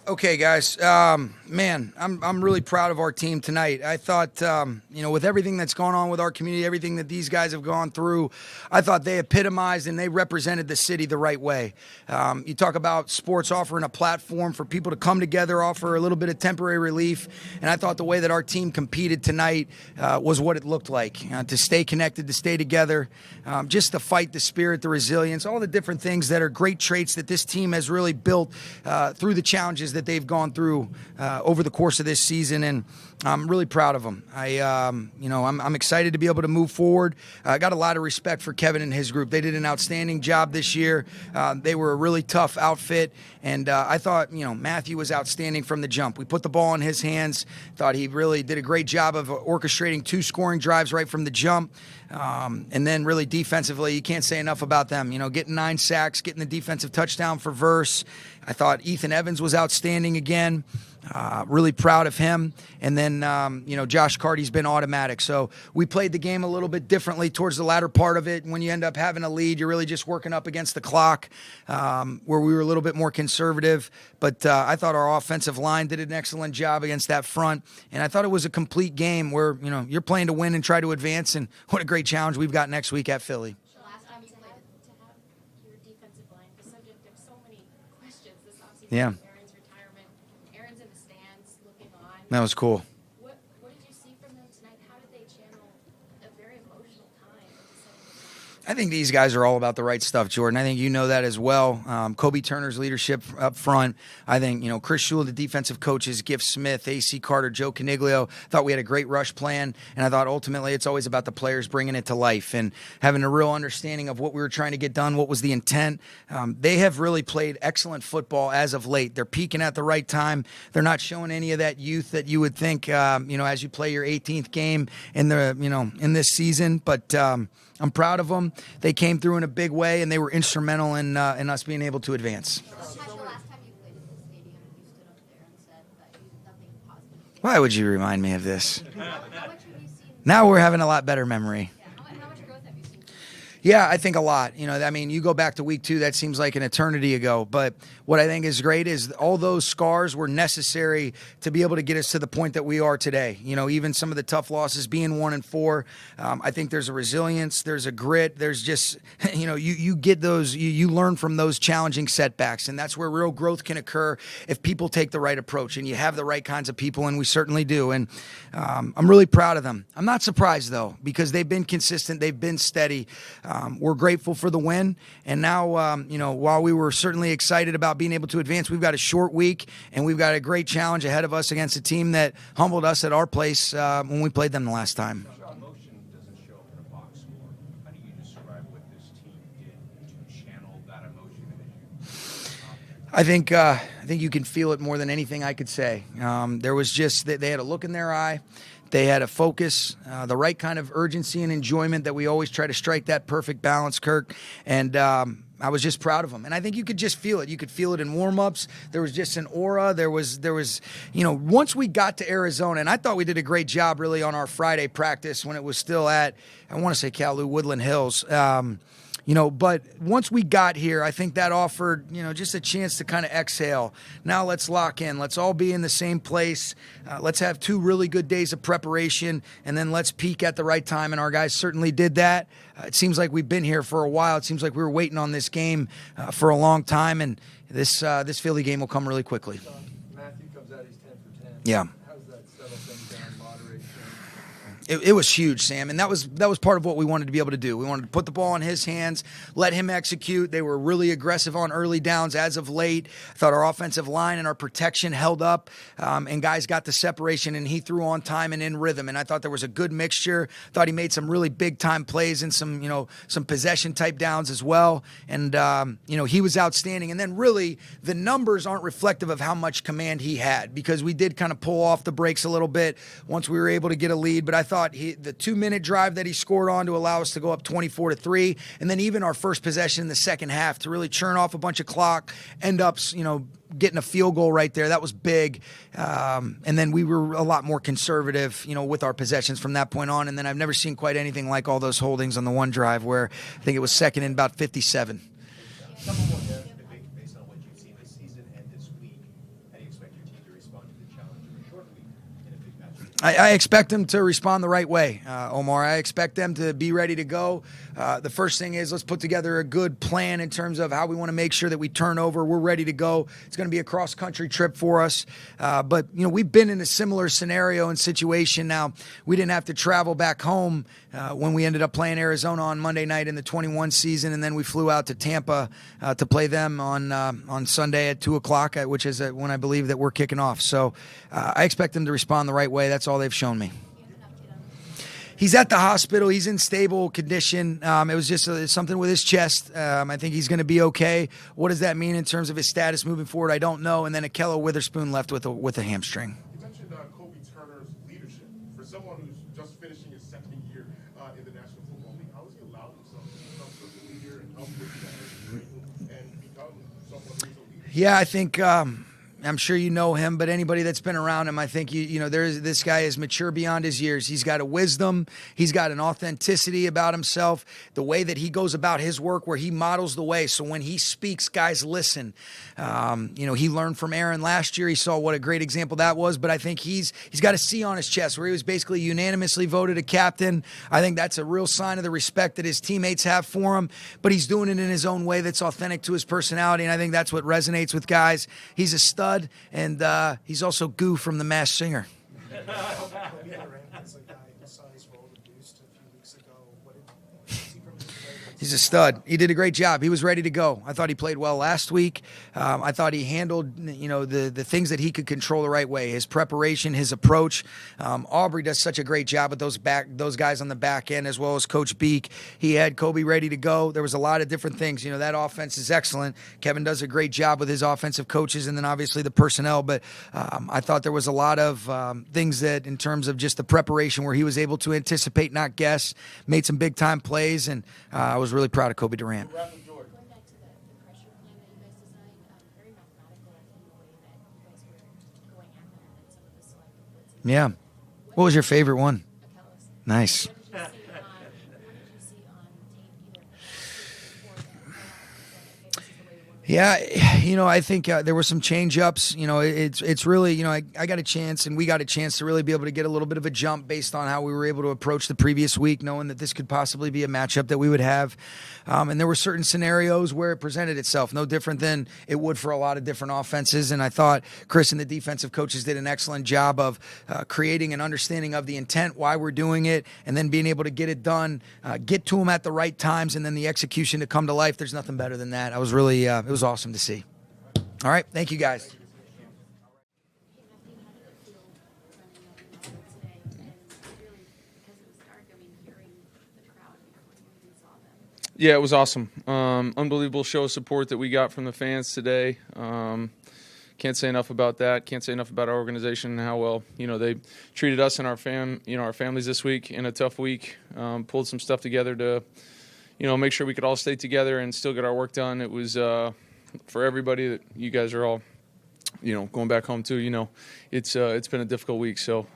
Okay, guys. Man, I'm really proud of our team tonight. I thought, with everything that's gone on with our community, everything that these guys have gone through, I thought they epitomized and they represented the city the right way. You talk about sports offering a platform for people to come together, offer a little bit of temporary relief, and I thought the way that our team competed tonight was what it looked like. To stay connected, to stay together, just to fight the spirit, the resilience, all the different things that are great traits that this team has really built through the challenges that they've gone through over the course of this season, and I'm really proud of them. I'm excited to be able to move forward. I got a lot of respect for Kevin and his group. They did an outstanding job this year. They were a really tough outfit, and I thought, Matthew was outstanding from the jump. We put the ball in his hands. Thought he really did a great job of orchestrating 2 scoring drives right from the jump. And then really defensively, you can't say enough about them. Getting 9 sacks, getting the defensive touchdown for Verse. I thought Ethan Evans was outstanding again. Really proud of him. And then, Josh Carty's been automatic. So we played the game a little bit differently towards the latter part of it. When you end up having a lead, you're really just working up against the clock, where we were a little bit more conservative. But I thought our offensive line did an excellent job against that front. And I thought it was a complete game where, you're playing to win and try to advance. And what a great challenge we've got next week at Philly. The last time you played, to have your defensive line the subject of so many questions this offseason. Yeah. Aaron's retirement, Aaron's in the stands looking on. That was cool. What did you see from them tonight? How did they channel a very emotional time into setting the I think these guys are all about the right stuff, Jordan. I think you know that as well. Kobe Turner's leadership up front. I think, Chris Shule, the defensive coaches, Gift Smith, A.C. Carter, Joe Caniglio, thought we had a great rush plan. And I thought ultimately it's always about the players bringing it to life and having a real understanding of what we were trying to get done, what was the intent. They have really played excellent football as of late. They're peaking at the right time. They're not showing any of that youth that you would think, as you play your 18th game in in this season. But I'm proud of them. They came through in a big way, and they were instrumental in us being able to advance. What was the last time you played at this stadium and you stood up there and said that nothing positive? Why would you remind me of this? How much have you seen? Now we're having a lot better memory. Yeah, how much growth have you seen? Yeah, I think a lot. You go back to week 2, that seems like an eternity ago. But what I think is great is all those scars were necessary to be able to get us to the point that we are today. Even some of the tough losses being 1-4, I think there's a resilience, there's a grit, there's just, you get those, you learn from those challenging setbacks. And that's where real growth can occur if people take the right approach and you have the right kinds of people, and we certainly do. And I'm really proud of them. I'm not surprised, though, because they've been consistent, they've been steady. We're grateful for the win. And now, while we were certainly excited about being able to advance, we've got a short week, and we've got a great challenge ahead of us against a team that humbled us at our place when we played them the last time. Emotion doesn't show up in a box score. How do you describe what this team did to channel that emotion in you? I think you can feel it more than anything I could say. There was just, they had a look in their eye. They had a focus, the right kind of urgency and enjoyment that we always try to strike that perfect balance, Kirk. And I was just proud of them. And I think you could just feel it. You could feel it in warm-ups. There was just an aura. There was, once we got to Arizona, and I thought we did a great job really on our Friday practice when it was still at, I want to say Kalu Woodland Hills. But once we got here, I think that offered, just a chance to kind of exhale. Now let's lock in. Let's all be in the same place. Let's have 2 really good days of preparation, and then let's peak at the right time. And our guys certainly did that. It seems like we've been here for a while. It seems like we were waiting on this game for a long time, and this Philly game will come really quickly. Matthew comes out, he's 10 for 10. Yeah. How does that settle things down, moderation? It was huge, Sam, and that was part of what we wanted to be able to do. We wanted to put the ball in his hands, let him execute. They were really aggressive on early downs as of late. I thought our offensive line and our protection held up, and guys got the separation, and he threw on time and in rhythm. And I thought there was a good mixture. Thought he made some really big-time plays and some possession-type downs as well. And, he was outstanding. And then really the numbers aren't reflective of how much command he had, because we did kind of pull off the brakes a little bit once we were able to get a lead. But I thought the 2-minute drive that he scored on to allow us to go up 24-3, and then even our first possession in the second half to really churn off a bunch of clock, end up, getting a field goal right there. That was big. And then we were a lot more conservative, with our possessions from that point on. And then I've never seen quite anything like all those holdings on the one drive where I think it was second and about 57. Based on what you've seen this season and this week, how do you expect I expect them to respond the right way, Omar. I expect them to be ready to go. The first thing is let's put together a good plan in terms of how we want to make sure that we turn over. We're ready to go. It's going to be a cross-country trip for us. But, we've been in a similar scenario and situation now. We didn't have to travel back home when we ended up playing Arizona on Monday night in the 21 season, and then we flew out to Tampa to play them on Sunday at 2 o'clock, which is when I believe that we're kicking off. So I expect them to respond the right way. That's all they've shown me. He's at the hospital. He's in stable condition. It was just something with his chest. I think he's going to be okay. What does that mean in terms of his status moving forward? I don't know. And then Akello Witherspoon left with a hamstring. You mentioned Kobe Turner's leadership. For someone who's just finishing his second year in the National Football League, how has he allowed himself to become such a leader and help with that and become someone who's a leader? Yeah, I think I'm sure you know him, but anybody that's been around him, I think this guy is mature beyond his years. He's got a wisdom, he's got an authenticity about himself, the way that he goes about his work, where he models the way. So when he speaks, guys listen. He learned from Aaron last year. He saw what a great example that was. But I think he's got a C on his chest, where he was basically unanimously voted a captain. I think that's a real sign of the respect that his teammates have for him. But he's doing it in his own way that's authentic to his personality, and I think that's what resonates with guys. He's a stud. And he's also Goo from The Masked Singer. He's a stud. He did a great job. He was ready to go. I thought he played well last week. I thought he handled, the things that he could control the right way. His preparation, his approach. Aubrey does such a great job with those guys on the back end, as well as Coach Beek. He had Kobe ready to go. There was a lot of different things. That offense is excellent. Kevin does a great job with his offensive coaches, and then obviously the personnel. But I thought there was a lot of things that, in terms of just the preparation, where he was able to anticipate, not guess, made some big time plays, and I was really proud of Kobe Durant. Going back to the pressure plan that you guys designed, very mathematical in the way that you guys were going after it and some of the selective blitzing. Yeah. What was your favorite one? Akello's. Nice. What did you see on tape either before that? Okay, this is the way we want to Yeah, I think there were some change-ups. It's really, I got a chance, and we got a chance to really be able to get a little bit of a jump based on how we were able to approach the previous week, knowing that this could possibly be a matchup that we would have. And there were certain scenarios where it presented itself, no different than it would for a lot of different offenses. And I thought Chris and the defensive coaches did an excellent job of creating an understanding of the intent, why we're doing it, and then being able to get it done, get to them at the right times, and then the execution to come to life. There's nothing better than that. I was really, it was awesome to see. All right. Thank you, guys. Hey, Matthew, how did it feel running on the field today? And really, because it was dark, hearing the crowd before you even saw them. Yeah, it was awesome. Unbelievable show of support that we got from the fans today. Can't say enough about that. Can't say enough about our organization and how well they treated us and our families this week in a tough week. Pulled some stuff together to make sure we could all stay together and still get our work done. It was for everybody that you guys are all going back home too. It's been a difficult week. So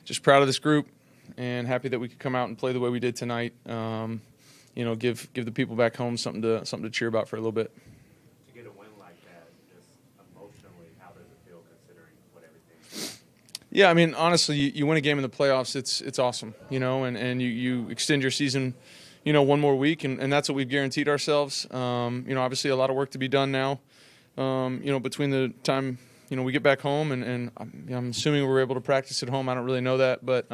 just proud of this group and happy that we could come out and play the way we did tonight. Give the people back home something to cheer about for a little bit. To get a win like that, just emotionally, how does it feel considering what everything? Yeah, honestly, you win a game in the playoffs, it's awesome, and you extend your season, one more week, and that's what we've guaranteed ourselves. Obviously a lot of work to be done now, between the time, we get back home, and I'm assuming we're able to practice at home. I don't really know that, but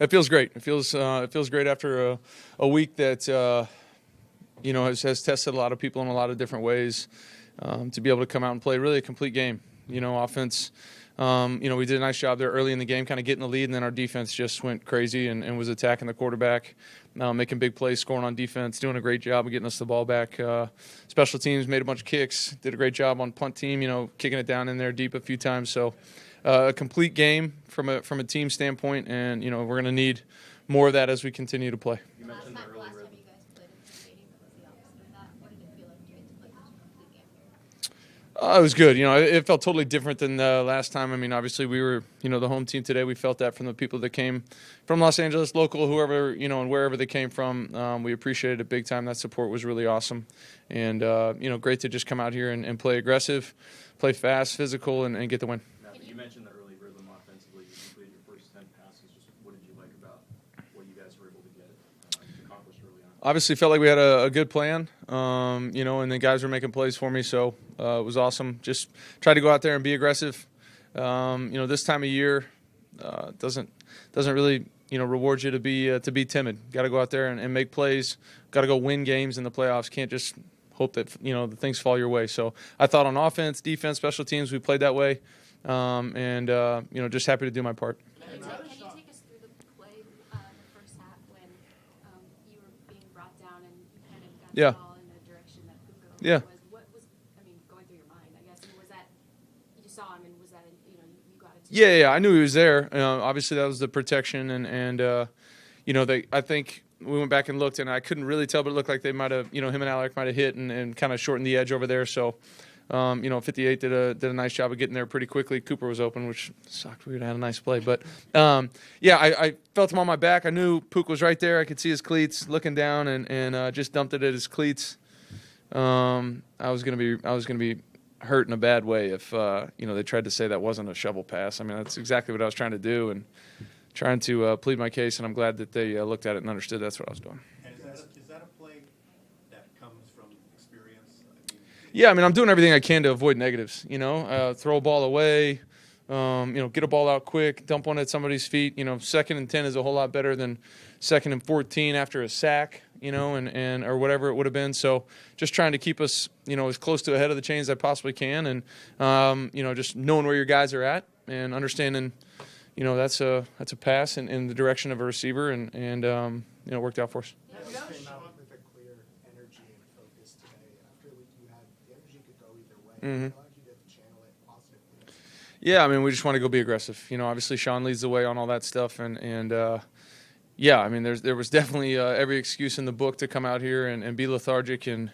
it feels great. It feels great after a week that, has tested a lot of people in a lot of different ways, to be able to come out and play really a complete game, offense. We did a nice job there early in the game, kind of getting the lead, and then our defense just went crazy and was attacking the quarterback, making big plays, scoring on defense, doing a great job of getting us the ball back. Special teams made a bunch of kicks, did a great job on punt team, kicking it down in there deep a few times. So a complete game from a team standpoint, and we're going to need more of that as we continue to play. You mentioned the early rhythm. Last time you guys played in the stadium, it was the opposite of that. What did it feel like to play such a complete game here? It was good. It felt totally different than the last time. Obviously we were, the home team today. We felt that from the people that came from Los Angeles, local, whoever, and wherever they came from. We appreciated it big time. That support was really awesome. And, great to just come out here and play aggressive, play fast, physical, and get the win. You mentioned the early rhythm on Obviously felt like we had a good plan, and the guys were making plays for me, so it was awesome. Just tried to go out there and be aggressive. This time of year doesn't really reward you to be timid. Got to go out there and make plays. Got to go win games in the playoffs. Can't just hope that the things fall your way. So I thought on offense, defense, special teams, we played that way, just happy to do my part. Can you take us through the play, the first half when you were being brought down and you kind of got Yeah. the ball in the direction that Puka Yeah. was? What was, going through your mind, I guess? And was that, you saw him and was that, you got it? Yeah, I knew he was there. Obviously, that was the protection, I think we went back and looked, and I couldn't really tell, but it looked like they might have, him and Alec might have hit and kind of shortened the edge over there. So, 58 did a nice job of getting there pretty quickly. Cooper was open, which sucked. We would have had a nice play, but I felt him on my back. I knew Pook was right there. I could see his cleats looking down, and just dumped it at his cleats. I was gonna be hurt in a bad way if they tried to say that wasn't a shovel pass. I mean, that's exactly what I was trying to do and trying to plead my case, and I'm glad that they looked at it and understood that's what I was doing. And is that a play that comes from experience? Yeah, I'm doing everything I can to avoid negatives. Throw a ball away, get a ball out quick, dump one at somebody's feet. 2nd and 10 is a whole lot better than 2nd and 14 after a sack. And or whatever it would have been. So just trying to keep us, as close to ahead of the chains as I possibly can, and just knowing where your guys are at and understanding, that's a pass in the direction of a receiver, and it worked out for us. You came out with a clear energy and focus today. After you had the energy could go either way. Mm-hmm. It allowed you to channel it positively. Yeah, we just want to go be aggressive. Obviously Sean leads the way on all that stuff, there was definitely every excuse in the book to come out here and be lethargic and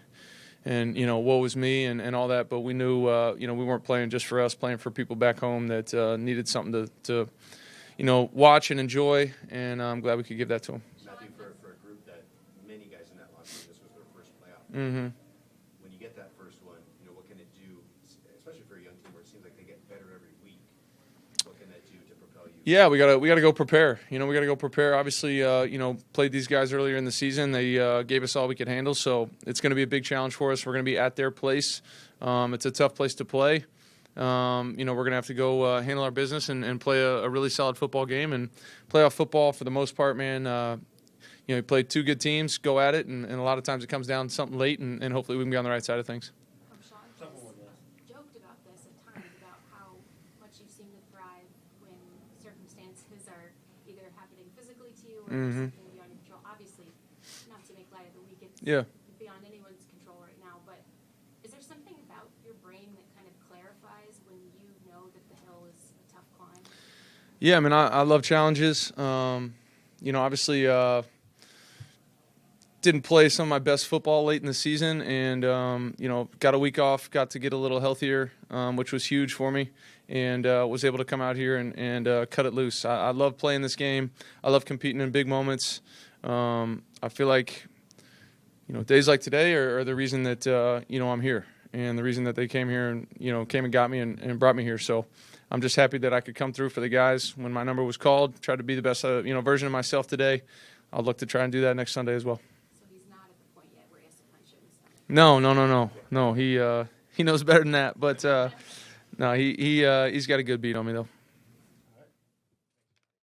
woe is me and all that. But we knew, we weren't playing just for us, playing for people back home that needed something to watch and enjoy. And I'm glad we could give that to them. Matthew, for a group that many guys in that locker room, this was their first playoff. Mm-hmm. When you get that first one, what can it do, especially for a young team where it seems like they get better every week? What can that do to propel you? Yeah, we gotta go prepare. We gotta go prepare. Obviously, played these guys earlier in the season. They gave us all we could handle, so it's going to be a big challenge for us. We're going to be at their place. It's a tough place to play. We're going to have to go handle our business and play a really solid football game. And playoff football, for the most part, man, you play two good teams, go at it, and a lot of times it comes down to something late, and hopefully we can be on the right side of things. Sean joked about this at times, about how much you seem to thrive when circumstances are either happening physically to you or something beyond your control. Obviously, not to make light of the week, it's beyond anyone's control right now, but is there something about your brain that kind of clarifies when you know that the hill is a tough climb? Yeah, I love challenges. Obviously, didn't play some of my best football late in the season, and got a week off, got to get a little healthier, which was huge for me, and was able to come out here and cut it loose. I love playing this game. I love competing in big moments. I feel like days like today are the reason that I'm here, and the reason that they came here and came and got me and brought me here. So I'm just happy that I could come through for the guys when my number was called. Tried to be the best version of myself today. I'll look to try and do that next Sunday as well. So he's not at the point yet where he has to punch it in the stomach. No. He knows better than that. But no, he's got a good beat on me though.